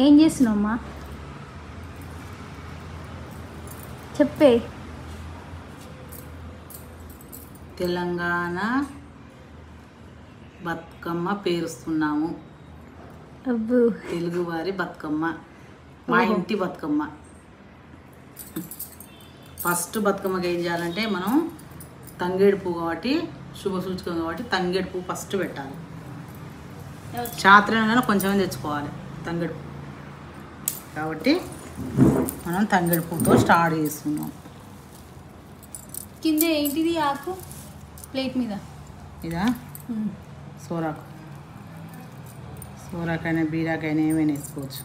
ఏం చేస్తున్నావమ్మా? చెప్పే. తెలంగాణ బతుకమ్మ పేరుస్తున్నాము. అబ్బు, తెలుగువారి బతుకమ్మ, మా ఇంటి బతుకమ్మ. ఫస్ట్ బతుకమ్మకి ఏం చేయాలంటే మనం తంగేడు పువ్వు కాబట్టి శుభ సూచకం కాబట్టి తంగేడు పువ్వు ఫస్ట్ పెట్టాలి. చాత్రనైనా కొంచెం తెచ్చుకోవాలి తంగేడు పువ్వు కాబట్టి మనం తంగేడు పువ్వుతో స్టార్ట్ చేస్తున్నాం. కింద ఏంటిది ఆకు? ప్లేట్ మీద ఇదా సోరాకైనా బీరాకైనా ఏమైనా వేసుకోవచ్చు.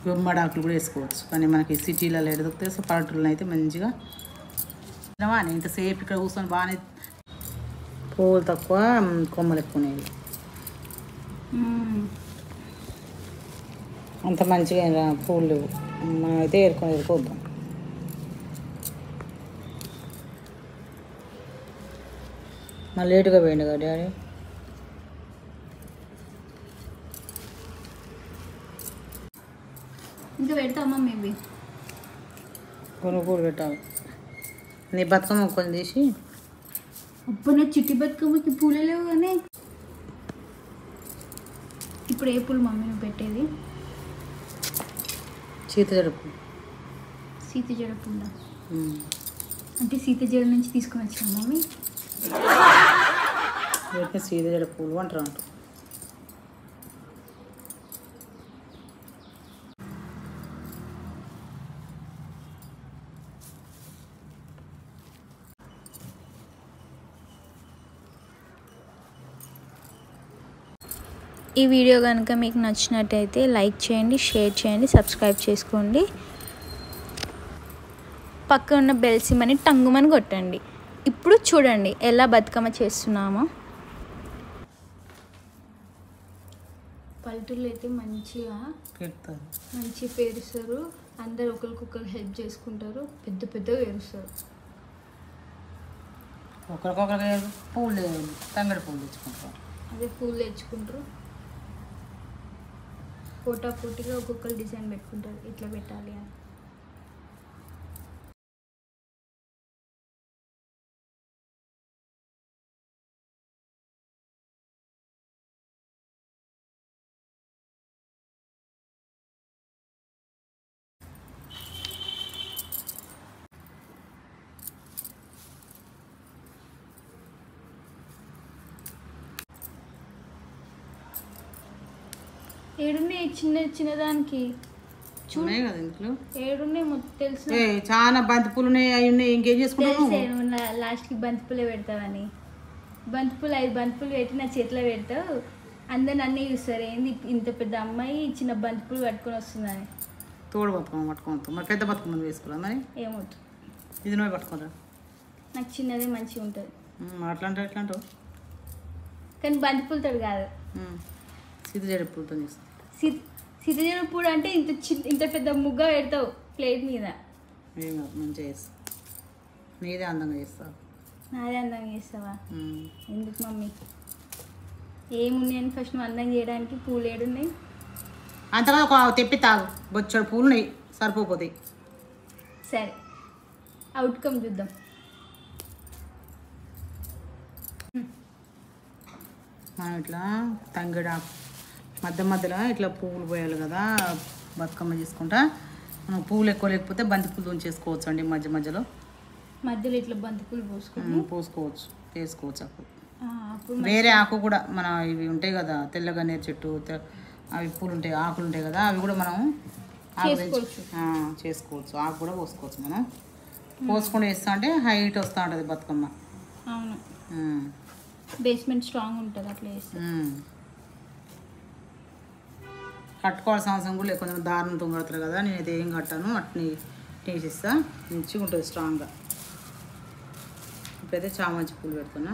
గుమ్మడాకులు కూడా వేసుకోవచ్చు. కానీ మనకి సిటీలలో ఎదుగుతే సో పల్లెటూరులో అయితే మంచిగా బాగానే ఇంతసేపు ఇక్కడ కూర్చొని బాగానే పువ్వులు తక్కువ కొమ్మలు ఎక్కువనేవి. అంత మంచిగా పువ్వులు లేవు. మనం అయితే ఏరుకోద్దాం. మళ్ళీ లేటుగా పోయింది కదా డాడీ. ఇంకా పెడతామా? మేబీ కొన్ని పూలు పెట్టాలి. నీ బతుకమ్మ కొంచెం తీసి. అప్పుడు నా చిట్టి బతుకమ్మకి పూలే లేవు కానీ ఇప్పుడు ఏ పూలు మమ్మీ నువ్వు పెట్టేది? సీతజడ పూలు. సీతజడ పూల అంటే సీతజడ నుంచి తీసుకొని వచ్చిన మమ్మీ? సీతజడ పూలు అంటారు. ఈ వీడియో కనుక మీకు నచ్చినట్టయితే లైక్ చేయండి, షేర్ చేయండి, సబ్స్క్రైబ్ చేసుకోండి. పక్క ఉన్న బెల్ సిమ్మని టంగుమని కొట్టండి. ఇప్పుడు చూడండి ఎలా బతుకమ్మ చేస్తున్నామో. పల్లెటూరులో అయితే మంచిగా పేరుస్తారు. అందరు ఒకరికొకరు హెల్ప్ చేసుకుంటారు. పెద్ద పెద్దగా పేరుస్తారు. ఒకరికొకరికి పూలు తంగడి పూలు తెచ్చుకుంటారు. అదే పూలు తెచ్చుకుంటారు. పోటాపోటీగా ఒక్కొక్కరు డిజైన్ పెట్టుకుంటారు, ఇట్లా పెట్టాలి అని. ఏడున్నాయి చిన్నదానికి ఉన్నాయి కదా ఇంట్లో. ఏడున్నాయి మొత్తం తెలుసు. చాలా బంతిపూలు ఉన్నాయి. అవి ఉన్నాయి. ఇంకేం చేసుకుంటావు? లాస్ట్కి బంతిపూలే పెడతావని. బంతిపూలు 5 బంతిపూలు పెట్టి నా చేతిలో పెడతావు. అందరు నన్నే చూస్తారు, ఏంది ఇంత పెద్ద అమ్మాయి చిన్న బంతిపూలు పట్టుకొని వస్తుందని. తోడు బతుకమ్మ పట్టుకోవద్దు మరి, పెద్ద బతుకమ్మ వేసుకోవాలి మరి. ఏమవుతుంది? ఇది నువ్వు పట్టుకోరా. నాకు చిన్నదే మంచిగా ఉంటుంది. అట్లా అంటావు కానీ బంతిపూలతో కాదు, సీతజడ పూలతో చేస్తావు. సీతజడ పూలు అంటే ఇంత పెద్ద ముగ్గ పెడతావు ప్లేట్ మీద. ఏం కాదు, మంచిగా చేస్తావు. నీదే అందంగా చేస్తావు. నాదే అందంగా చేస్తావా? ఎందుకు మమ్మీ? ఏమున్నాయని ఫస్ట్ నువ్వు అందంగా చేయడానికి పూలు ఏడున్నాయి? అంతగా ఒక తెప్పి తాగు. బొచ్చడు పూలు ఉన్నాయి, సరిపోతాయి. సరే, అవుట్కమ్ చూద్దాం. మనం ఇట్లా తంగడాకు మధ్యలో ఇట్లా పువ్వులు పోయాలి కదా బతుకమ్మ చేసుకుంటా. మనం పువ్వులు ఎక్కువ లేకపోతే బంతి పూలు చేసుకోవచ్చు అండి. మధ్యలో ఇట్లా బంతి పూలు పోసుకోవచ్చు, వేసుకోవచ్చు. అప్పుడు వేరే ఆకు కూడా మన ఇవి ఉంటాయి కదా, తెల్లగన్నేరు చెట్టు అవి పూలు ఉంటాయి, ఆకులు ఉంటాయి కదా, అవి కూడా మనం చేసుకోవచ్చు. ఆకు కూడా పోసుకోవచ్చు. మనం పోసుకొని వేస్తా అంటే హైట్ వస్తూ ఉంటుంది బతుకమ్మ. అవును, బేస్మెంట్ స్ట్రాంగ్ ఉంటుంది అట్లా వేస్తే. కట్టుకోవాల్సిన అవసరం కూడా లేదు. కొంచెం దారుణంతో కడతారు కదా, నేనైతే ఏం కట్టాను అట్ని వేసిస్తా. మంచిగా ఉంటుంది స్ట్రాంగ్గా. ఇప్పుడైతే చామంతి పూలు పెడుతున్నా.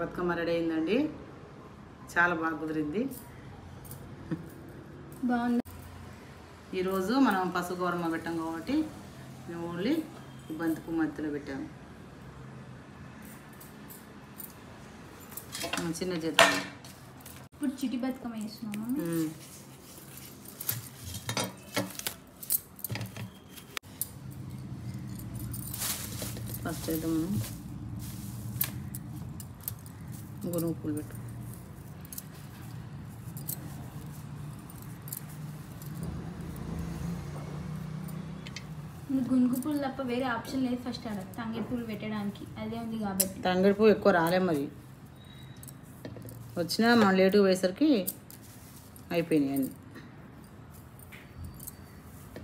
బతుకమ్మ రెడీ అయిందండి. చాలా బాగా కుదిరింది. బాగుంది. ఈరోజు మనం పసుపు గౌరమ్మ పెట్టాం కాబట్టి మేము ఓన్లీ బంతిపువ్వు మధ్యలో పెట్టాము. చిన్న చేత ఇప్పుడు చిటి బతుకమ్మ వేస్తున్నాము. ఫస్ట్ అయితే మనం గునుగు పూలు పెట్టు. గునుగు పూలు తప్ప వేరే ఆప్షన్ లేదు. ఫస్ట్ ఆడ తంగేడు పూలు పెట్టడానికి అదే ఉంది కాబట్టి. తంగేడు పువ్వు ఎక్కువ రాలే, మరి వచ్చినా మనం లేటుగా పోయేసరికి అయిపోయినాయి అన్నీ.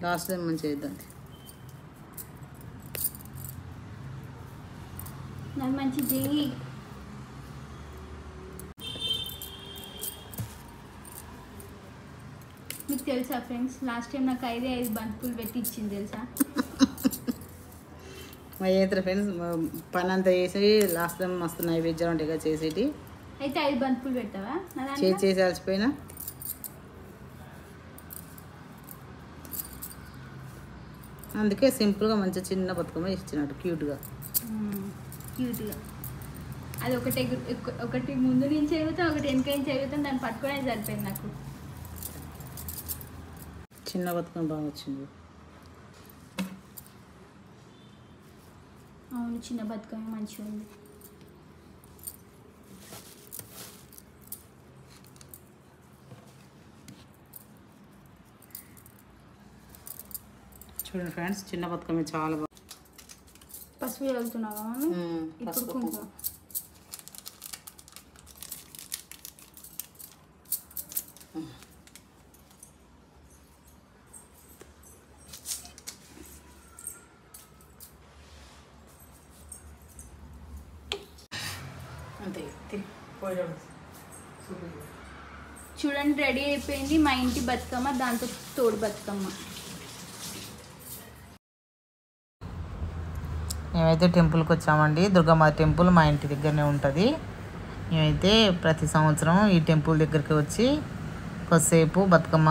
లాస్ట్ టైం మంచిగా చేద్దాం. నాకు మంచి చెయ్యి. మీకు తెలుసా ఫ్రెండ్స్, లాస్ట్ టైం నాకు 5 బంతిపూలు పెట్టి ఇచ్చింది తెలుసా. మా చేస్తారు ఫ్రెండ్స్, పని అంతా చేసి లాస్ట్ టైం మస్తు నైవేద్యం ఉంటాయి కదా చేసేటి. అయితే 5 బంతిపూలు పెట్టావా? చేసి అలసిపోయినా. అందుకే సింపుల్గా మంచిగా చిన్న బతుకమ్మ ఇచ్చినట్టు క్యూట్గా. అది ఒకటి ముందు నుంచి ఎగుతాం, ఒకటి వెనక నుంచి ఎగుతాం. దాన్ని పట్టుకునే సరిపోయింది నాకు. చిన్న బతుకమ్మ బాగా వచ్చింది. అవును, చిన్న బతుకమ్మ మంచిగా ఉంది. చూడండి ఫ్రెండ్స్, చిన్న బతుకమ్మ చాలా బాగా. పసుపు చల్లుతున్నావా? ఇప్పుడు కుంకుమ. అంతే. చూడండి, రెడీ అయిపోయింది మా ఇంటి బతుకమ్మ. దాంతో తోడు బతుకమ్మ. మేమైతే టెంపుల్కి వచ్చామండి. దుర్గామాత టెంపుల్ మా ఇంటి దగ్గరనే ఉంటుంది. మేమైతే ప్రతి సంవత్సరం ఈ టెంపుల్ దగ్గరికి వచ్చి కొద్దిసేపు బతుకమ్మ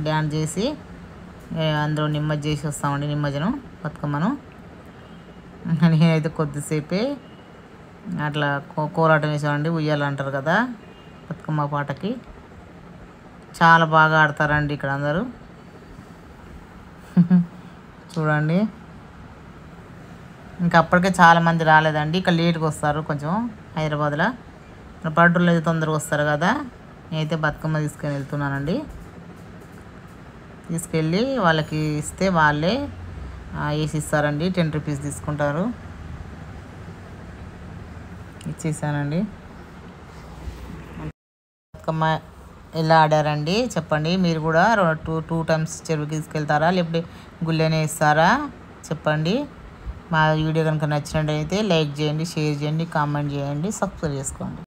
డ్యాన్స్ చేసి అందరూ నిమజ్జనం చేసి వస్తామండి. నిమజ్జనం బతుకమ్మను నేనైతే కొద్దిసేపే అట్లా కోలాటం వేసామండి. ఉయ్యాలు అంటారు కదా బతుకమ్మ పాటకి. చాలా బాగా ఆడతారండి ఇక్కడ అందరూ. చూడండి, ఇంకా అప్పటికే చాలామంది రాలేదండి. ఇక్కడ లేట్గా వస్తారు కొంచెం హైదరాబాద్లో. పల్లెటూరులో అయితే తొందరగా వస్తారు కదా. నేనైతే బతుకమ్మ తీసుకొని వెళ్తున్నానండి. తీసుకెళ్ళి వాళ్ళకి ఇస్తే వాళ్ళే వేసి ఇస్తారండి. 10 రూపీస్ తీసుకుంటారు. ఇచ్చేసానండి. బతుకమ్మ ఎలా ఆడారండి చెప్పండి. మీరు కూడా 2 టైమ్స్ చెరువుకి తీసుకెళ్తారా, లేకపోతే గుళ్ళనే ఇస్తారా చెప్పండి. మా వీడియో కనుక నచ్చినట్టయితే లైక్ చేయండి, షేర్ చేయండి, కామెంట్ చేయండి, సబ్స్క్రైబ్ చేసుకోండి.